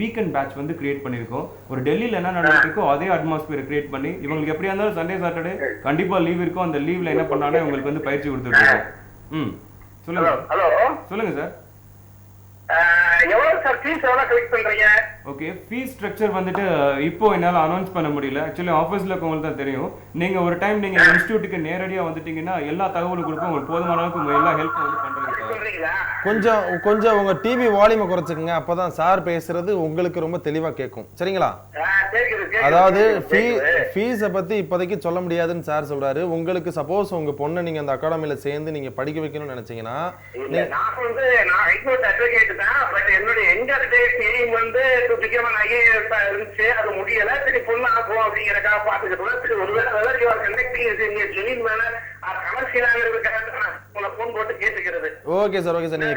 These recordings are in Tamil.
வீக்கெண்ட் பேட்ச் வந்து கிரியேட் பண்ணியிருக்கோம். ஒரு டெல்லியில் என்ன நடந்துருக்கோ அதே அட்மாஸ்பியர் கிரியேட் பண்ணி இவங்களுக்கு எப்படியா இருந்தாலும் சண்டே சாட்டர்டே கண்டிப்பாக லீவ் இருக்கும். அந்த லீவில் என்ன பண்ணாலும் இவங்களுக்கு வந்து பயிற்சி கொடுத்துட்டு இருக்கோம். சொல்லுங்க. ஹலோ சொல்லுங்க சார். எவ்வளவு சார் ஃபீஸ் எவ்வளவு கலெக்ட் பண்றீங்க? ஓகே, ஃபீஸ் ஸ்ட்ரக்சர் வந்துட்டு இப்போ என்னால் அனௌன்ஸ் பண்ண முடியல. ஆக்சுவலி ஆஃபீஸில் இருக்கவங்களுக்கு தான் தெரியும். நீங்கள் ஒரு டைம் நீங்கள் இன்ஸ்டியூட்டுக்கு நேரடியாக வந்துட்டீங்கன்னா எல்லா தகவலும் கொடுப்போம். உங்களுக்கு போதுமான அளவுக்கு எல்லா ஹெல்ப் வந்து பண்ணுறதுக்கு. கொஞ்சம் உங்க டிவி வால்யூமை குறைச்சிக்கங்க. அப்பதான் சார் பேசுறது உங்களுக்கு ரொம்ப தெளிவா கேட்கும். சரிங்களா? அதாவது ஃபீஸை பத்தி இப்போதைக்கு சொல்ல முடியாதுன்னு சார் சொல்றாரு. உங்களுக்கு சப்போஸ் உங்க பொண்ணை நீங்க அந்த அகாடமியில சேர்ந்து நீங்க படிக்க வைக்கணும்னு நினைச்சீங்கன்னா என்னுடைய வந்து இருந்துச்சு, அது முடியல. சரி பொண்ணு ஆகும் அப்படிங்கறக்காக பாத்துக்கிட்டு போன் போட்டு கேட்டுக்கிறது. Okay sir, okay sir. நீங்க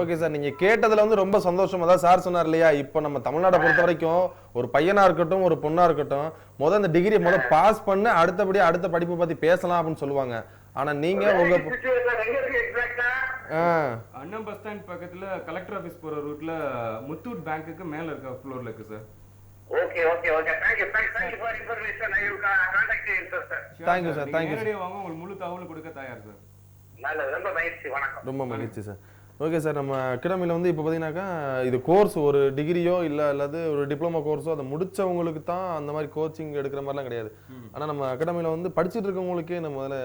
ஓகே சார், நீங்க கேட்டதுல வந்து ரொம்ப சந்தோஷம். அதான் சார் சொன்னார் இல்லையா, இப்போ நம்ம தமிழ்நாட்டை பொறுத்த வரைக்கும் ஒரு பையனா இருக்கட்டும் ஒரு பொண்ணா இருக்கட்டும் முதல் இந்த டிகிரி பாஸ் பண்ண அடுத்தபடி அடுத்த படிப்பு பத்தி பேசலாம் அப்படின்னு சொல்லுவாங்க. ஆனா நீங்க உங்க அண்ணா பஸ் ஸ்டாண்ட் பக்கத்துல கலெக்டர் ஆபீஸ் போற ரூட்ல முத்தூட் பேங்க்குக்கு மேல இருக்க ஃப்ளோர்ல இருக்கு sir. Okay okay okay, thank you for information. I will contact you sir. Thank you sir, thank you. நேரடியா வாங்க, உங்களுக்கு முழு தகவல் கொடுக்க தயார் சார். நல்லது, ரொம்ப மகிழ்ச்சி. வணக்கம். ரொம்ப மகிழ்ச்சி சார். ஓகே சார், நம்ம அகாடமியில் வந்து இப்போ பார்த்தீங்கன்னாக்கா இது கோர்ஸ் ஒரு டிகிரியோ இல்லை அல்லது ஒரு டிப்ளமோ கோர்ஸோ அதை முடித்தவங்களுக்கு தான் அந்த மாதிரி கோச்சிங் எடுக்கிற மாதிரிலாம் கிடையாது. ஆனால் நம்ம அகாடமியில் வந்து படிச்சுட்டு இருக்கவங்களுக்கே நம்ம முதல்ல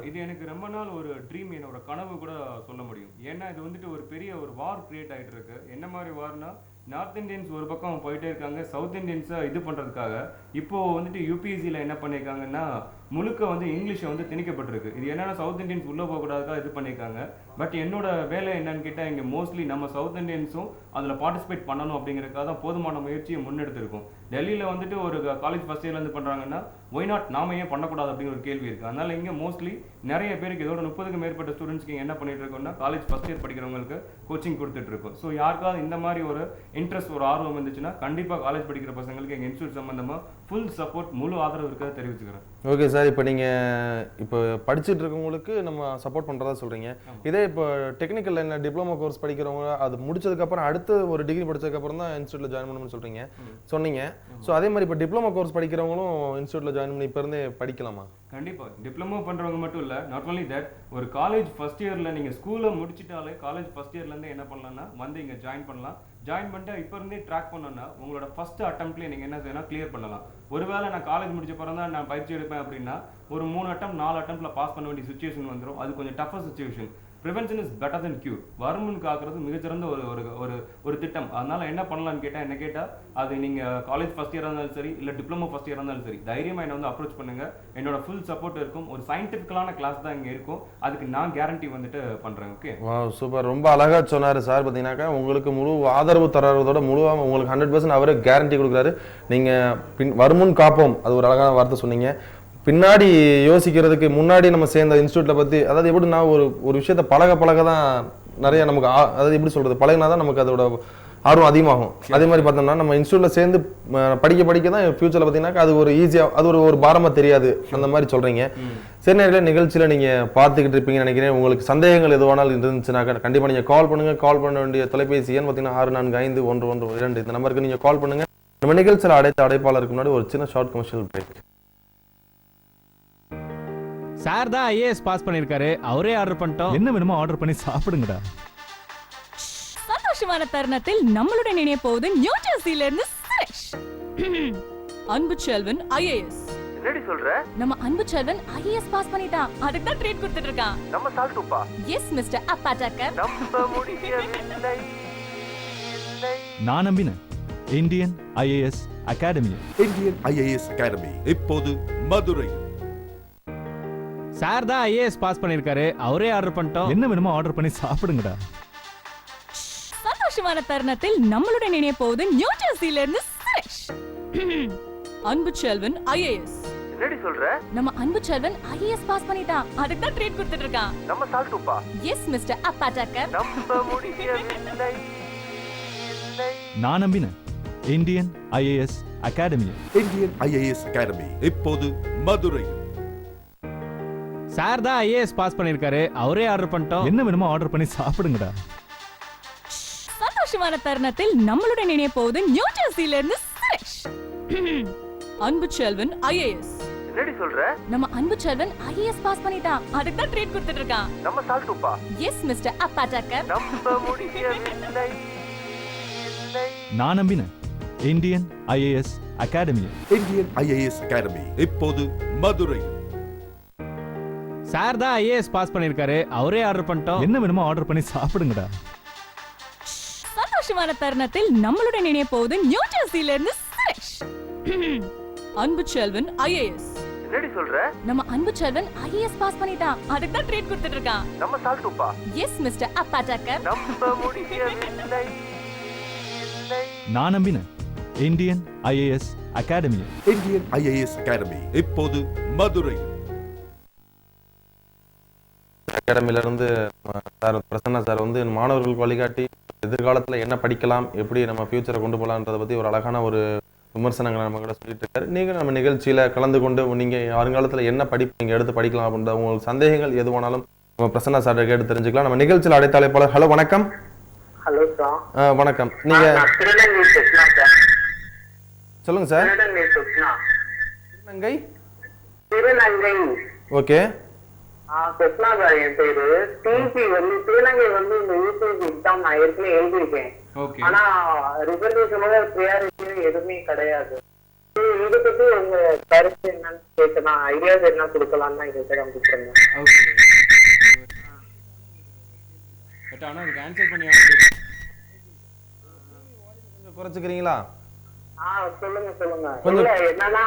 இது எனக்கு ரொம்ப நாள் ஒரு ட்ரீம், என்னோட கனவு கூட சொல்ல முடியும். ஏன்னா இது வந்துட்டு ஒரு பெரிய ஒரு வார் கிரியேட் ஆகிட்டு இருக்கு. என்ன மாதிரி வார்னா, நார்த் இந்தியன்ஸ் ஒரு பக்கம் போயிட்டே இருக்காங்க, சவுத் இந்தியன்ஸை இது பண்ணுறதுக்காக இப்போ வந்துட்டு யூபிஎஸ்சியில் என்ன பண்ணியிருக்காங்கன்னா முழுக்க வந்து இங்கிலீஷை வந்து திணிக்கப்பட்டிருக்கு. இது என்னன்னா சவுத் இந்தியன்ஸ் உள்ளே போகக்கூடாதுக்காக இது பண்ணியிருக்காங்க. பட் என்னோட வேலை என்னன்னு கேட்டால் இங்கே மோஸ்ட்லி நம்ம சவுத் இந்தியன்ஸும் அதில் பார்ட்டிசிபேட் பண்ணணும் அப்படிங்கிறதுக்காக தான் போதுமான முயற்சியை முன்னெடுத்திருக்கோம். டெல்லியில் வந்துட்டு ஒரு காலேஜ் ஃபஸ்ட் இயர்லேருந்து பண்ணுறாங்கன்னா ஒய் நாட் நாம ஏன் பண்ணக்கூடாது அப்படிங்கிற ஒரு கேள்வி இருக்குது. அதனால் இங்கே மோஸ்ட்லி நிறைய பேருக்கு இதோட 30க்கு மேற்பட்ட ஸ்டூடெண்ட்ஸ்க்கு என்ன பண்ணிட்டு இருக்கோம்னா காலேஜ் ஃபஸ்ட் இயர் படிக்கிறவங்களுக்கு கோச்சிங் கொடுத்துட்டு இருக்கோம். ஸோ யாருக்காவது இந்த மாதிரி ஒரு இன்ட்ரெஸ்ட் ஒரு ஆர்வம் இருந்துச்சுன்னா கண்டிப்பாக காலேஜ் படிக்கிற பசங்களுக்கு எங்கள் இன்ஸ்டியூட் சம்மந்தமாக ஃபுல் சப்போர்ட் முழு ஆதரவு இருக்கிறத தெரிவிச்சுக்கிறேன். ஓகே சார், இப்போ நீங்கள் இப்போ படிச்சுட்டு இருக்கவங்களுக்கு நம்ம சப்போர்ட் பண்ணுறதா சொல்கிறீங்க. இதே இப்போ டெக்னிக்கல் என்ன டிப்ளமோ கோர்ஸ் படிக்கிறவங்க அது முடிச்சதுக்கப்புறம் அடுத்து ஒரு டிகிரி படிச்சதுக்கப்புறம் தான் இன்ஸ்டியூட்டில் ஜாயின் பண்ணணும்னு சொல்கிறீங்க சொன்னீங்க. ஸோ அதே மாதிரி இப்போ டிப்ளமோ கோர்ஸ் படிக்கிறவங்களும் இன்ஸ்டியூட்டில் ஜாயின் பண்ணி இப்போ இருந்தே படிக்கலாமா? கண்டிப்பாக டிப்ளமோ பண்ணுறவங்க மட்டும் இல்லை, நாட் ஒன்லி தட், ஒரு காலேஜ் ஃபஸ்ட் இயரில் நீங்கள் ஸ்கூலை முடிச்சிட்டாலே காலேஜ் ஃபஸ்ட் இயர்லேருந்து என்ன பண்ணலாம்னா வந்து இங்கே ஜாயின் பண்ணலாம். ஜாயின் பண்ணிட்டு இப்போ இருந்தே ட்ராக் பண்ணோன்னா உங்களோட ஃபர்ஸ்ட் அட்டம்ப்ட்லேயே நீங்கள் என்ன செய்யணும், கிளியர் பண்ணலாம். ஒருவேளை நான் காலேஜ் முடிச்ச பிறகு தான் நான் பயிற்சி எடுப்பேன் அப்படின்னா ஒரு 3 அட்டம் 4 அட்டம்ப்ட்ல பாஸ் பண்ண வேண்டிய சுச்சுவேஷன் வந்துடும். அது கொஞ்சம் tougher situation. Prevention is better then cure. வருமுன் காக்கிறது மிகச்சிறந்த ஒரு திட்டம். அதனால என்ன பண்ணலான்னு என்ன கேட்டால் அது நீங்கள் காலேஜ் ஃபஸ்ட் இயராக இருந்தாலும் சரி இல்லை டிப்ளமோ ஃபஸ்ட் இயராக இருந்தாலும் சரி தைரியமாக என்னை வந்து அப்ரோச் பண்ணுங்க. என்னோட ஃபுல் சப்போர்ட் இருக்கும். ஒரு சயின்டிஃபிக்கலான கிளாஸ் தான் இங்கே இருக்கும். அதுக்கு நான் கேரண்டி வந்துட்டு பண்ணுறேன். ஓகே, வா சூப்பர், ரொம்ப அழகாக சொன்னார் சார். பார்த்தீங்கன்னாக்கா உங்களுக்கு முழு ஆதரவு தரதோட முழுவாக உங்களுக்கு 100% அவரே கேரண்டி கொடுக்குறாரு. நீங்கள் வருமுன் காப்போம், அது ஒரு அழகான வார்த்தை சொன்னீங்க. பின்னாடி யோசிக்கிறதுக்கு முன்னாடி நம்ம சேர்ந்த இன்ஸ்டியூட்டில் பற்றி, அதாவது எப்படி நான் ஒரு விஷயத்தை பழக தான் நிறைய நமக்கு அதாவது எப்படி சொல்கிறது, பழகினா தான் நமக்கு அதோட ஆர்வம் அதிகமாகும். அதே மாதிரி பார்த்தோம்னா நம்ம இன்ஸ்டியூட்டில் சேர்ந்து படிக்க தான் ஃபியூச்சரில் பார்த்தீங்கன்னா அது ஒரு ஈஸியாக அது ஒரு பாரமாக தெரியாது. அந்த மாதிரி சொல்கிறீங்க. சரி, நேரங்களே நிகழ்ச்சியில் நீங்கள் பார்த்துக்கிட்டு இருப்பீங்கன்னு நினைக்கிறேன். உங்களுக்கு சந்தேகங்கள் எதுவானாலும் இருந்துச்சுனாக்கா கண்டிப்பாக நீங்கள் கால் பண்ணுங்கள். கால் பண்ண வேண்டிய தொலைபேசி எண் பார்த்தீங்கன்னா 6451112 இந்த நம்பருக்கு நீங்கள் கால் பண்ணுங்கள். நம்ம நிகழ்ச்சியில் அடைப்பாளருக்கு முன்னாடி ஒரு சின்ன ஷார்ட் கமர்ஷியல் பிரேக். சார் தான் ஐஏஎஸ் பாஸ் பண்ணிருக்காரு, அவரே ஆர்டர் பண்ணிட்டோம். என்ன வேணுமோ ஆர்டர் பண்ணி சாப்பிடுங்கடா. சந்தோஷமான தருணத்தில் நம்மளுடன் இணைய போவது நியூ ஜெர்சில இருந்து சுரேஷ். அன்பு செல்வன் ஐஏஎஸ். என்னடி சொல்ற? நம்ம அன்பு செல்வன் ஐஏஎஸ் பாஸ் பண்ணிட்டான். அதுக்கு தான் ட்ரீட் கொடுத்துட்டு இருக்கான். நம்ம சால்ட்டுப்பா. S mister அப்பாட்டக்கர். நம்ப முடியவில்லை. நான் நம்பினேன் Indian IAS academy. Indian IAS academy இப்போது மதுரை. சார் தான் ஐஏஎஸ் பாஸ் பண்ணிருக்காரு, அவரே ஆர்டர் பண்ணிட்டோம். என்ன வேணுமோ ஆர்டர் பண்ணி சாப்பிடுங்கடா. சந்தோஷமான தருணத்தில் நம்மளுடன் இணைய போவது நியூ ஜெர்சில இருந்து சுரேஷ். அன்பு செல்வன் ஐஏஎஸ். என்னடி சொல்ற? நம்ம அன்பு செல்வன் ஐஏஎஸ் பாஸ் பண்ணிட்டான். அதுக்கு தான் ட்ரீட் கொடுத்துட்டு இருக்கான். நம்ம சால்ட்டுப்பா. S mister அப்பாட்டக்கர். நம்ப முடியவில்லை. நான் நம்பினேன் Indian IAS academy. Indian IAS academy இப்போது மதுரை. சார் தான் ஐஏஎஸ் பாஸ் பண்ணிருக்காரு, அவரே ஆர்டர் பண்ணிட்டோம். என்ன வேணுமோ ஆர்டர் பண்ணி சாப்பிடுங்கடா. சந்தோஷமான தருணத்தில் நம்மளுடன் இணைய போவது நியூ ஜெர்சில இருந்து சுரேஷ். அன்பு செல்வன் ஐஏஎஸ். என்னடி சொல்ற? நம்ம அன்பு செல்வன் ஐஏஎஸ் பாஸ் பண்ணிட்டான். அதுக்கு தான் ட்ரீட் கொடுத்துட்டு இருக்கான். நம்ம சால்ட்டுப்பா. S mister அப்பாட்டக்கர். நம்ப முடியவில்லை. நான் நம்பினேன் Indian IAS academy. Indian IAS academy இப்போது மதுரை. சார் தான் ஐஏஎஸ் பாஸ் பண்ணிருக்காரு, அவரே ஆர்டர் பண்ணிட்டோம். என்ன வேணுமோ ஆர்டர் பண்ணி சாப்பிடுங்கடா. சந்தோஷமான தருணத்தில் நம்மளுடன் இணைய போவது நியூ ஜெர்சில இருந்து சுரேஷ். அன்பு செல்வன் ஐஏஎஸ். என்னடி சொல்ற? நம்ம அன்பு செல்வன் ஐஏஎஸ் பாஸ் பண்ணிட்டான். அதுக்கு தான் ட்ரீட் கொடுத்துட்டு இருக்கான். நம்ம சால்ட்டுப்பா. S mister அப்பாட்டக்கர். நம்ப முடியவில்லை. நான் நம்பினேன் Indian IAS academy. Indian IAS academy இப்போது மதுரை. அகாடமியிலேருந்து சார் பிரசன்னா சார் வந்து மாணவர்களுக்கு வழிகாட்டி எதிர்காலத்தில் என்ன படிக்கலாம், எப்படி நம்ம ஃபியூச்சரை கொண்டு போகலான்றதை பற்றி ஒரு அழகான ஒரு விமர்சனங்களை நம்ம கூட சொல்லிட்டு இருக்காரு. நீங்கள் நம்ம நிகழ்ச்சியில் கலந்து கொண்டு நீங்கள் வருங்காலத்தில் என்ன படிப்பு நீங்கள் எடுத்து படிக்கலாம் அப்படின்ற உங்களுக்கு சந்தேகங்கள் எதுவானாலும் நம்ம பிரசன்னா சார் கேட்டு தெரிஞ்சுக்கலாம். நம்ம நிகழ்ச்சியில் அடைத்த அழைப்பாளர். ஹலோ வணக்கம். Hello sir. வணக்கம். நீங்கள் திருநங்கை சுஷ்மா சார். சொல்லுங்கள் சார். திருநங்கை சுஷ்மா. திருநங்கை. திருநங்கை. ஓகே. சுஷ்மா சார் என் பேரு. டிபி வந்து திருநங்கை வந்து இந்த யூபிஎஸ்சி எக்ஸாம் நான் ஏற்கனவே எழுதியிருக்கேன். ஓகே. ஆனா ரிசர்வேஷனோட ப்ரியாரிட்டி எதுவுமே கிடையாது. இதை பத்தி உங்க கருத்து என்னன்னு கேட்கலாம், ஐடியாஸ் என்ன கொடுக்கலாம்னு தான் கேட்க ஆரம்பிச்சிருந்தேன். ஓகே. பட் ஆனா அதுக்கு ஆன்சர் பண்ணி கொஞ்சம் குறைச்சிக்கிறீங்களா? சொல்லுங்க சொல்லுங்க. இல்ல என்னன்னா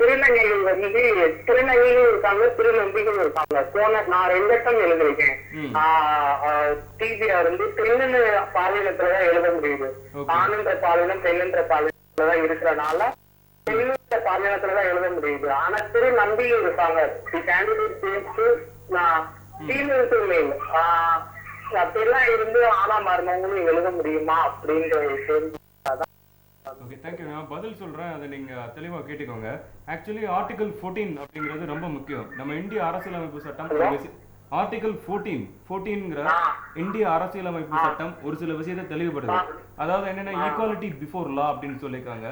திருநங்கைகள் வந்து திருநங்கைகள் இருக்காங்க, திருநம்பிகள் இருக்காங்க. போன நான் 2 வருஷம் எழுதிருக்கேன். டிபிஆர் வந்து பெண்ணு பாலினத்துலதான் எழுத முடியுது. ஆணுன்ற பாலினம் பெண்ணுன்ற பாலினத்துலதான் இருக்கிறனால பெண்ணுன்ற பாலினத்துலதான் எழுத முடியுது. ஆனா திருநம்பிகள் இருக்காங்க. அப்படிலாம் இருந்து ஆனா மருமவங்களும் எழுத முடியுமா அப்படின்ற ஒரு கேள்வி. Okay, thank you. நான் பதில் சொல்கிறேன், அதை நீங்கள் தெளிவாக கேட்டுக்கோங்க. ஆக்சுவலி ஆர்டிகல் 14 அப்படிங்கிறது ரொம்ப முக்கியம். நம்ம இந்திய அரசியலமைப்பு சட்டம் ஆர்டிகல் 14ங்கிற இந்திய அரசியலமைப்பு சட்டம் ஒரு சில விஷயத்தை தெளிவுபடுது. அதாவது என்னன்னா ஈக்குவாலிட்டி பிஃபோர் லா அப்படின்னு சொல்லியிருக்காங்க.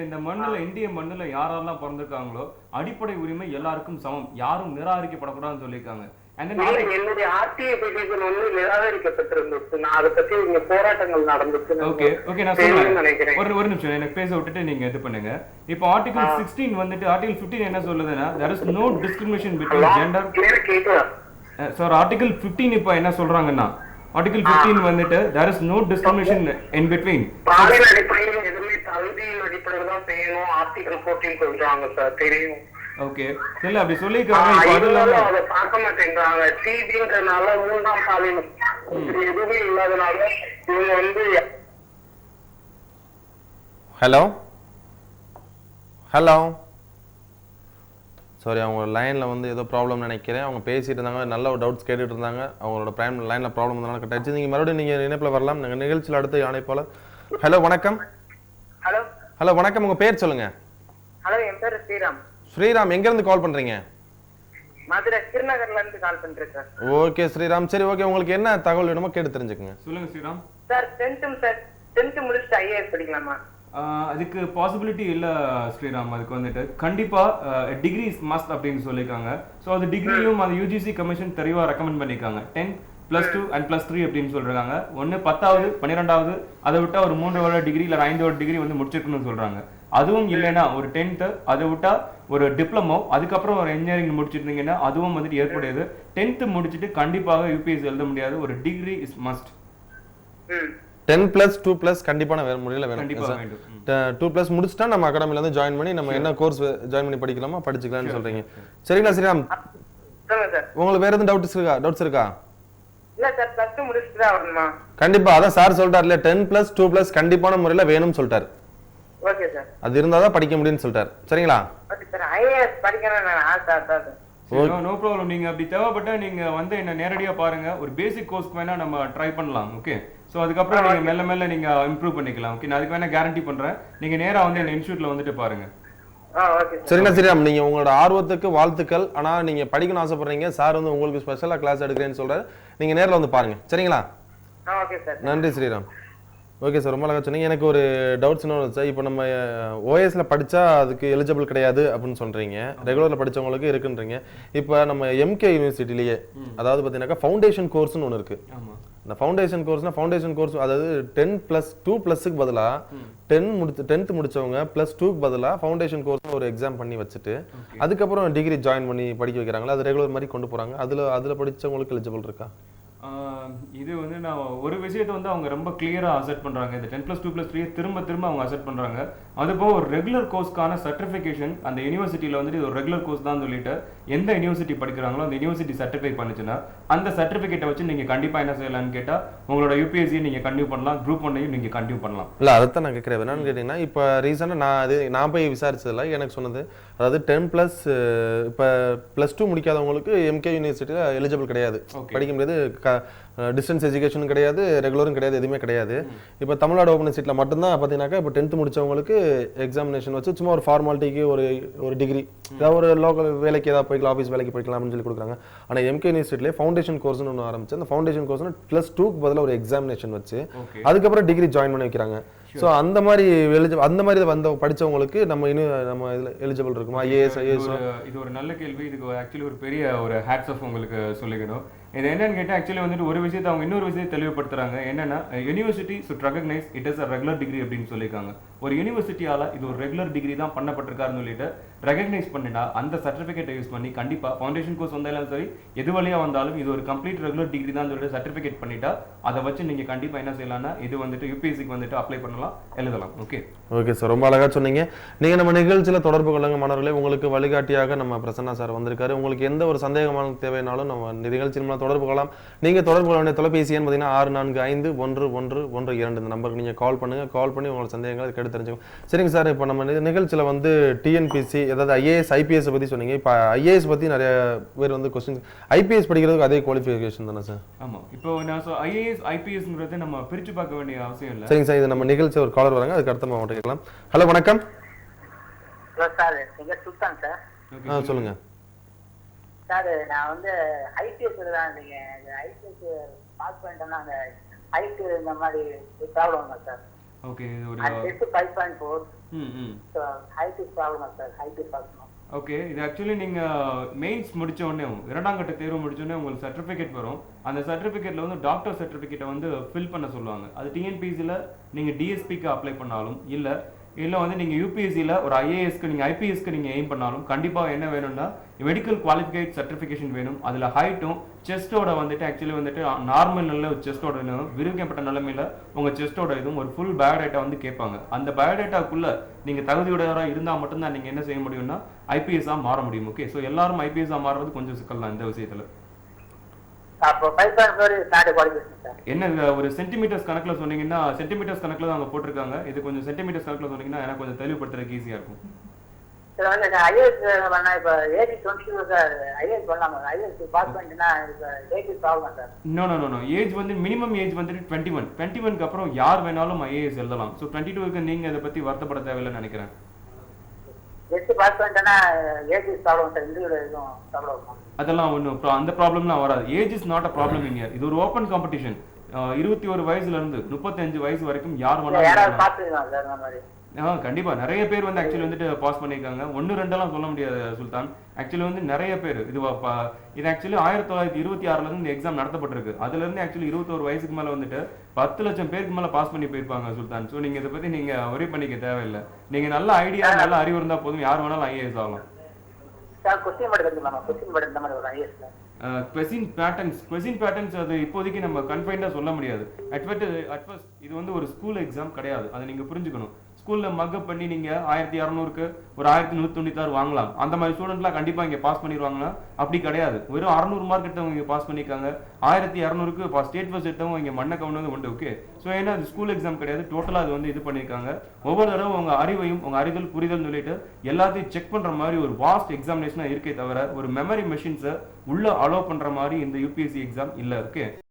இந்த மண்ணில் இந்திய மண்ணில் யாரெல்லாம் பிறந்திருக்காங்களோ அடிப்படை உரிமை எல்லாருக்கும் சமம், யாரும் நிராகரிக்கப்படக்கூடாதுன்னு சொல்லியிருக்காங்க. என்னுடைய ஆர்டிஐ பெட்டிஷன் வந்து நிராகரிக்கப்பட்டிருந்துச்சு. நான் அதை பத்தி இங்க போராட்டங்கள் நடந்துச்சு. ஓகே ஓகே, நான் சொல்றேன். ஒரு நிமிஷம் எனக்கு பேச விட்டுட்டு நீங்க இது பண்ணுங்க. இப்போ ஆர்டிகல் 16 வந்துட்டு ஆர்டிகல் 15 என்ன சொல்லுதுன்னா there is no discrimination between gender. Sir article 15 இப்போ என்ன சொல்றாங்கன்னா ஆர்டிகல் 15 வந்துட்டு there is no discrimination in between. பாலின அடிப்படையில் எதுவுமே தகுதியின் அடிப்படையில் தான் செய்யணும் ஆர்டிகல் 14 சொல்றாங்க சார், தெரியும். ஓகே, இல்ல அப்படி சொல்லிருக்காங்க. இப்போ அதெல்லாம் அதை பார்க்க மாட்டேங்கிறாங்க. டிபின்றனால 3ஆம் பாலினம் எதுவுமே இல்லாதனால இவங்க வந்து. ஹலோ ஹலோ சாரி, அவங்க லைனில் வந்து ஏதோ ப்ராப்ளம் நினைக்கிறேன். அவங்க பேசிட்டு இருந்தாங்க, நல்ல ஒரு டவுட்ஸ் கேட்டுட்டு இருந்தாங்க. அவங்களோட பிரைம் லைனில் ப்ராப்ளம் இருந்தாலும் கட் ஆயிடுச்சு. நீங்கள் மறுபடியும் நீங்கள் இணைப்பில் வரலாம். நாங்கள் நிகழ்ச்சியில் அடுத்த அழைப்பாளர். ஹலோ வணக்கம். ஹலோ ஹலோ வணக்கம், உங்கள் பேர் சொல்லுங்கள். ஹலோ, என் பேர் ஸ்ரீராம். ஸ்ரீராம், எங்கேருந்து கால் பண்ணுறீங்க? மதுரை திருநகர்ல இருந்து கால் பண்றேன் சார். ஓகே ஸ்ரீராம், சரி ஓகே, உங்களுக்கு என்ன தகவல் வேணுமோ கேட்டு தெரிஞ்சுக்கோங்க. சொல்லுங்க ஸ்ரீராம். சார் 10th முடிச்சுட்டு ஐஏஎஸ் படிக்கலாமா? அதுக்கு பாசிபிலிட்டி இல்லை ஸ்ரீராம். அதுக்கு வந்துட்டு கண்டிப்பாக டிகிரி இஸ் மஸ்ட் அப்படின்னு சொல்லியிருக்காங்க. ஸோ அது டிகிரியும் அந்த யூஜிசி கமிஷன் தெளிவாக ரெக்கமெண்ட் பண்ணியிருக்காங்க. 10+2 and +3 அப்படின்னு சொல்றாங்க. ஒன்று 10வது 12வது அதை விட்டா ஒரு 3 வருட டிகிரி இல்லை 5 வருட டிகிரி வந்து முடிச்சிருக்கணும்னு சொல்றாங்க. அதுவும் இல்லைன்னா ஒரு 10th அதை விட்டா ஒரு டிப்ளமோ, அதுக்கப்புறம் ஒரு இன்ஜினியரிங் முடிச்சிருந்தீங்கன்னா அதுவும் வந்துட்டு ஏற்புடையது. 10th முடிச்சுட்டு கண்டிப்பாக யூபிஎஸ்சி எழுத முடியாது. ஒரு டிகிரி இஸ் மஸ்ட். 10+2+ கண்டிப்பான வேற முறையில் வேணும். கண்டிப்பா வேண்டும். 2+ முடிச்சுட்டா நம்ம அகாடமில வந்து ஜாயின் பண்ணி நம்ம என்ன கோர்ஸ் ஜாயின் பண்ணி படிக்கலாமோ படிச்சுக்கலாம்னு சொல்றீங்க. சரிங்களா ஸ்ரீராம்? உங்களுக்கு வேற எதுவும் டவுட்ஸ் இருக்கா? இல்ல சார், +2 முடிச்சிட்டு தான் வரணுமா? கண்டிப்பா, அதான் சார் சொல்லிட்டாருல 10+2+ கண்டிப்பான முறையில வேணும்னு சொல்லிட்டாரு. Okay sir. அது இருந்தாதான் படிக்க முடியும்னு சொல்லிட்டாரு. சரிங்களா? ஓகே சார், ஐஏஎஸ் படிக்கணும் நான் ஆசை சார். No problem. நீங்க அப்படி தேவைப்பட்டா நீங்க வந்து என்ன நேரடியா பாருங்க. ஒரு பேசிக் கோர்ஸ்க்கு வேணா நம்ம ட்ரை பண்ணலாம். ஓகே, ஸோ அதுக்கப்புறம் நீங்க மெல்ல மெல்ல நீங்க இம்ப்ரூவ் பண்ணிக்கலாம். ஓகே, நான் அதுக்கு வேணா கேரண்டி பண்றேன். நீங்க நேரா வந்து என்ன இன்ஸ்டியூட்ல வந்துட்டு பாருங்க. Okay sir. சரிண்ணா ஸ்ரீராம், நீங்க உங்களோட ஆர்வத்துக்கு வாழ்த்துக்கள். ஆனா நீங்க படிக்கணும்னு ஆசைப்படுறீங்க, சார் வந்து உங்களுக்கு ஸ்பெஷலா கிளாஸ் எடுக்கிறேன்னு சொல்றாரு. நீங்க நேர்ல வந்து பாருங்க, சரிங்களா? Okay sir. நன்றி ஸ்ரீராம். ஓகே சார், ரொம்ப அழகா சொன்னீங்க. எனக்கு ஒரு டவுட்ஸ் என்ன சார், இப்போ நம்ம ஓஎஸ்ல படிச்சா அதுக்கு எலிஜிபிள் கிடையாது அப்படின்னு சொல்றீங்க, ரெகுலர்ல படிச்சவங்களுக்கு இருக்குன்றீங்க. இப்போ நம்ம எம்கே யூனிவர்சிட்டிலேயே அதாவது பார்த்தீங்கன்னாக்கா ஃபவுண்டேஷன் கோர்ஸ்னு ஒன்று இருக்கு. ஆமா. இந்த ஃபவுண்டேஷன் கோர்ஸ் அதாவது 10+2+க்கு பதிலாக 10th முடிச்சவங்க +2க்கு பதிலாக ஃபவுண்டேஷன் கோர்ஸ் ஒரு எக்ஸாம் பண்ணி வச்சுட்டு அதுக்கப்புறம் டிகிரி ஜாயின் பண்ணி படிக்க வைக்கிறாங்களா, அது ரெகுலர் மாதிரி கொண்டு போறாங்க. அதுல படிச்சவங்களுக்கு எலிஜிபிள் இருக்கா? இது வந்து நான் ஒரு விஷயத்தை வந்து அவங்க ரொம்ப கிளியரா அசெப்ட் பண்றாங்க. இந்த 10+2+3 திரும்ப அவங்க அசெப்ட் பண்றாங்க. அதுபோக ஒரு ரெகுலர் கோர்ஸ்க்கான சர்டிஃபிகேஷன் அந்த யூனிவர்சிட்டியில வந்துட்டு இது ஒரு ரெகுலர் கோர்ஸ் தான் சொல்லிட்டு எந்த யூனிவர்சிட்டி படிக்கிறாங்களோ அந்த யூனிவர்சிட்டி சர்டிஃபை பண்ணுச்சுன்னா அந்த சர்டிஃபிகேட்டை வச்சு நீங்க கண்டிப்பா என்ன செய்யலாம்னு கேட்டா உங்களோட யூபிஎஸ்சி நீங்க கண்டினியூ பண்ணலாம், குரூப் 1ஐயும் நீங்க கண்டினியூ பண்ணலாம். இல்ல அதைத்தான் நான் கேட்கிறேன். என்னன்னு கேட்டீங்கன்னா, இப்போ ரீசெண்டா நான் போய் விசாரிச்சதுல எனக்கு சொன்னது, அதாவது 10+ இப்போ +2 முடிக்காதவங்களுக்கு எம்கே யூனிவர்சிட்டியில எலிஜிபிள் கிடையாது, படிக்க முடியாது. டிஸ்டன்ஸ் எஜுகேஷனும் கிடையாது, ரெகுலரும் கிடையாது, எதுவுமே கிடையாது. இப்போ தமிழ்நாடு ஓப்பன் சீட்ல மட்டும்தான் பார்த்தீங்கன்னாக்கா இப்போ 10th முடிச்சவங்களுக்கு எக்ஸாமினேஷன் வச்சு சும்மா ஒரு ஃபார்மாலிட்டிக்கு ஒரு டிகிரி, ஏதாவது ஒரு லோக்கல் வேலைக்கு ஏதாவது போய்க்கலாம், ஆஃபீஸ் வேலைக்கு போய்க்கலாம் அப்படின்னு சொல்லி கொடுக்குறாங்க. ஆனால் எம்கே யூனிவர்சிட்டிலே ஃபவுண்டேஷன் கோர்ஸ்னு ஒன்று ஆரம்பிச்சு அந்த ஃபவுண்டேஷன் கோர்ஸ்னு +2க்கு பதிலாக ஒரு எக்ஸாமினேஷன் வச்சு அதுக்கப்புறம் டிகிரி ஜாயின் பண்ணி வைக்கிறாங்க. ஸோ அந்த மாதிரி வந்த படிச்சவங்களுக்கு நம்ம இதில் எலிஜிபிள் இருக்குமா? ஐஏஎஸ் இது ஒரு நல்ல கேள்வி. இதுக்கு ஆக்சுவலி ஒரு பெரிய ஒரு ஹேட்ஸ் ஆஃப் உங்களுக்கு சொல்லிக்கணும். இது என்னன்னு கேட்டால் ஆக்சுவலி வந்துட்டு ஒரு விஷயத்தை அவங்க இன்னொரு விஷயத்தை தெளிவுபடுத்துறாங்க. என்னன்னா university should recognise it is a regular degree அப்படின்னு சொல்லியிருக்காங்க. ஒரு யூனிவர்சிட்டியால இது ஒரு ரெகுலர் டிகிரி தான் பண்ணப்பட்டிருக்காருன்னு சொல்லிட்டு ரெகக்னைஸ் பண்ணிட்டா அந்த சர்டிஃபிகேட்டை யூஸ் பண்ணி கண்டிப்பா ஃபவுண்டேஷன் கோர்ஸ் வந்தாலும் சரி எது வழியா வந்தாலும் இது ஒரு கம்ப்ளீட் ரெகுலர் டிகிரி தான் சொல்லிட்டு சர்டிஃபிகேட் பண்ணிட்டா அதை வச்சு நீங்க கண்டிப்பா என்ன செய்யலாம்னா இது வந்துட்டு யூபிஎஸ்சிக்கு வந்துட்டு அப்ளை பண்ணலாம், எழுதலாம். ஓகே சார், ரொம்ப அழகா சொன்னீங்க. நீங்க நம்ம நிகழ்ச்சியில தொடர்பு கொள்ளுங்க மாணவர்களே. உங்களுக்கு வழிகாட்டியாக நம்ம பிரசன்னா சார் வந்திருக்காரு. உங்களுக்கு எந்த ஒரு சந்தேகமான தேவைனாலும் நம்ம நிகழ்ச்சியில் தொடர்பு கொள்ளலாம். நீங்க தொடர்பு கொள்ள வேண்டிய தொலைபேசி எண் பார்த்தீங்கன்னா 6451112 இந்த நம்பருக்கு நீங்க கால் பண்ணுங்க. கால் பண்ணி உங்களோட சந்தேகங்களை கேட்டு தெரிஞ்சுக்கோங்க. சரிங்க சார், இப்போ நம்ம நிகழ்ச்சியில வந்து டிஎன்பிசி அதாவது ஐஏஎஸ் ஐபிஎஸ் பத்தி சொன்னீங்க. இப்போ ஐஏஎஸ் பத்தி நிறைய பேர் வந்து கொஸ்டின், ஐபிஎஸ் படிக்கிறதுக்கு அதே குவாலிஃபிகேஷன் தானே சார்? ஆமா. இப்போ நான் ஐஏஎஸ் ஐபிஎஸ்ங்கிறது நம்ம பிரிச்சு பார்க்க வேண்டிய அவசியம் இல்லை. சரிங்க சார், இது நம்ம நிகழ்ச்சி ஒரு காலர் வராங்க, அதுக்கு அடுத்த மாவட்டம் கேட்கலாம். ஹலோ, வணக்கம். ஹலோ சார், எங்க சுல்தான் சார். சொல்லுங்க சார். நான் வந்து ஐபிஎஸ் தான், நீங்க ஐபிஎஸ் பாஸ் பண்ணிட்டேன்னா அந்த ஹைட் இந்த மாதிரி ப்ராப்ளம் சார். ஓகே, ஒரு 5.4 so height problem sir, height பார்க்கணும். ஓகே, இது ஆக்சுவலி நீங்க மெயின்ஸ் முடிச்ச உடனே 2ஆம் கட்ட தேர்வு முடிச்ச உடனே உங்களுக்கு சர்டிஃபிகேட் வரும். அந்த சர்டிஃபிகேட்ல வந்து டாக்டர் சர்டிஃபிகேட்டை வந்து ஃபில் பண்ண சொல்லுவாங்க. அது டிஎன்பிசியில் நீங்க டிஎஸ்பிக்கு அப்ளை பண்ணாலும் இல்லை வந்து நீங்கள் யூபிஎஸ்சியில் ஒரு ஐஏஎஸ்க்கு நீங்கள் ஐபிஎஸ்க்கு நீங்கள் எய்ம் பண்ணாலும் கண்டிப்பாக என்ன வேணும்னா மெடிக்கல் குவாலிஃபிகேட் சர்டிஃபிகேஷன் வேணும். அதில் ஹைட்டும் செஸ்டோட வந்துட்டு ஆக்சுவலி வந்துட்டு நார்மல் நல்ல செஸ்டோட விரிவிக்கப்பட்ட நிலைமையில் உங்கள் செஸ்டோட இதுவும் ஒரு ஃபுல் பயோடேட்டா வந்து கேட்பாங்க. அந்த பயோடேட்டாக்குள்ளே நீங்கள் தகுதியுடையவராக இருந்தால் மட்டும்தான் நீங்கள் என்ன செய்ய முடியும்னா ஐபிஎஸ்ஸாக மாற முடியும். ஓகே, ஸோ எல்லாரும் ஐபிஎஸ்ஸாக மாறுறது கொஞ்சம் சிக்கல் தான் இந்த விஷயத்தில். என்ன ஒரு சென்டிமீட்டர்ஸ் கணக்கில் சொன்னீங்கன்னா சென்டிமீட்டர்ஸ் கணக்கில் தான் அவங்க போட்டிருக்காங்க. இது கொஞ்சம் சென்டிமீட்டர்ஸ் கணக்கில் சொன்னீங்கன்னா எனக்கு கொஞ்சம் தெளிவுபடுத்துறதுக்கு ஈஸியாக இருக்கும். ஏஜ் வந்து மினிமம் ஏஜ் வந்துட்டு 21. 21க்கு அப்புறம் யார் வேணாலும் ஐஏஎஸ் எழுதலாம். ஸோ 22க்கு நீங்க இதை பத்தி வருத்தப்பட தேவையில்லைன்னு நினைக்கிறேன். அதெல்லாம் ஒன்றும் அந்த ப்ராப்ளம்லாம் வராது. Age is not a problem in year. இது ஒரு ஓப்பன் காம்படிஷன். 21 வயசுல இருந்து 35 வயசு வரைக்கும் யார் வேணாலும் கண்டிப்பா நிறைய பேர் வந்து ஆக்சுவலி வந்துட்டு பாஸ் பண்ணியிருக்காங்க. 1-2 சொல்ல முடியாது சுல்தான். ஆக்சுவலி வந்து நிறைய பேர் இது ஆக்சுவலி 1926 இந்த எக்ஸாம் நடத்தப்பட்டிருக்கு. அதுல இருந்து ஆக்சுவலி 21 வயசுக்கு மேல வந்துட்டு 10 லட்சம் பேருக்கு மேல பாஸ் பண்ணி போயிருப்பாங்க சுல்தான். ஸோ நீங்க இதை பத்தி நீங்க ஒரி பண்ணிக்க தேவையில்லை. நீங்க நல்ல ஐடியா நல்ல அறிவு இருந்தா போதும், யார் வேணாலும் ஐஏஎஸ் ஆகலாம். கொஸ்டின் பேட்டர்ன்ஸ் அது இப்போதைக்கு நம்ம கன்ஃபைண்டா சொல்ல முடியாது. அட் ஃபர்ஸ்ட் இது வந்து ஒரு ஸ்கூல் எக்ஸாம் கிடையாது, அதை நீங்க புரிஞ்சுக்கணும். ஸ்கூல்ல மக்கப் பண்ணி நீங்க 1200க்கு ஒரு 1196 வாங்கலாம். அந்த மாதிரி ஸ்டூடெண்ட்லாம் கண்டிப்பா இங்க பாஸ் பண்ணிடுவாங்கன்னா அப்படி கிடையாது. வெறும் 600 மார்க் எடுத்தவங்க இங்க பாஸ் பண்ணிருக்காங்க. 1200க்கு ஸ்டேட் ஃபர்ஸ்ட் எடுத்தவங்க இங்க மண்ணை கவுனது உண்டு. ஓகே, ஸோ ஏன்னா அது ஸ்கூல் எக்ஸாம் கிடையாது, டோட்டலா அது வந்து இது பண்ணிருக்காங்க. ஒவ்வொரு தடவை உங்க அறிவையும் உங்க அறிதல் புரிதல் சொல்லிட்டு எல்லாத்தையும் செக் பண்ற மாதிரி ஒரு வாஸ்ட் எக்ஸாமினேஷனா இருக்கே தவிர ஒரு மெமரி மெஷின்ஸை உள்ள அலோவ் பண்ற மாதிரி இந்த யூபிஎஸ்சி எக்ஸாம் இல்ல. ஓகே.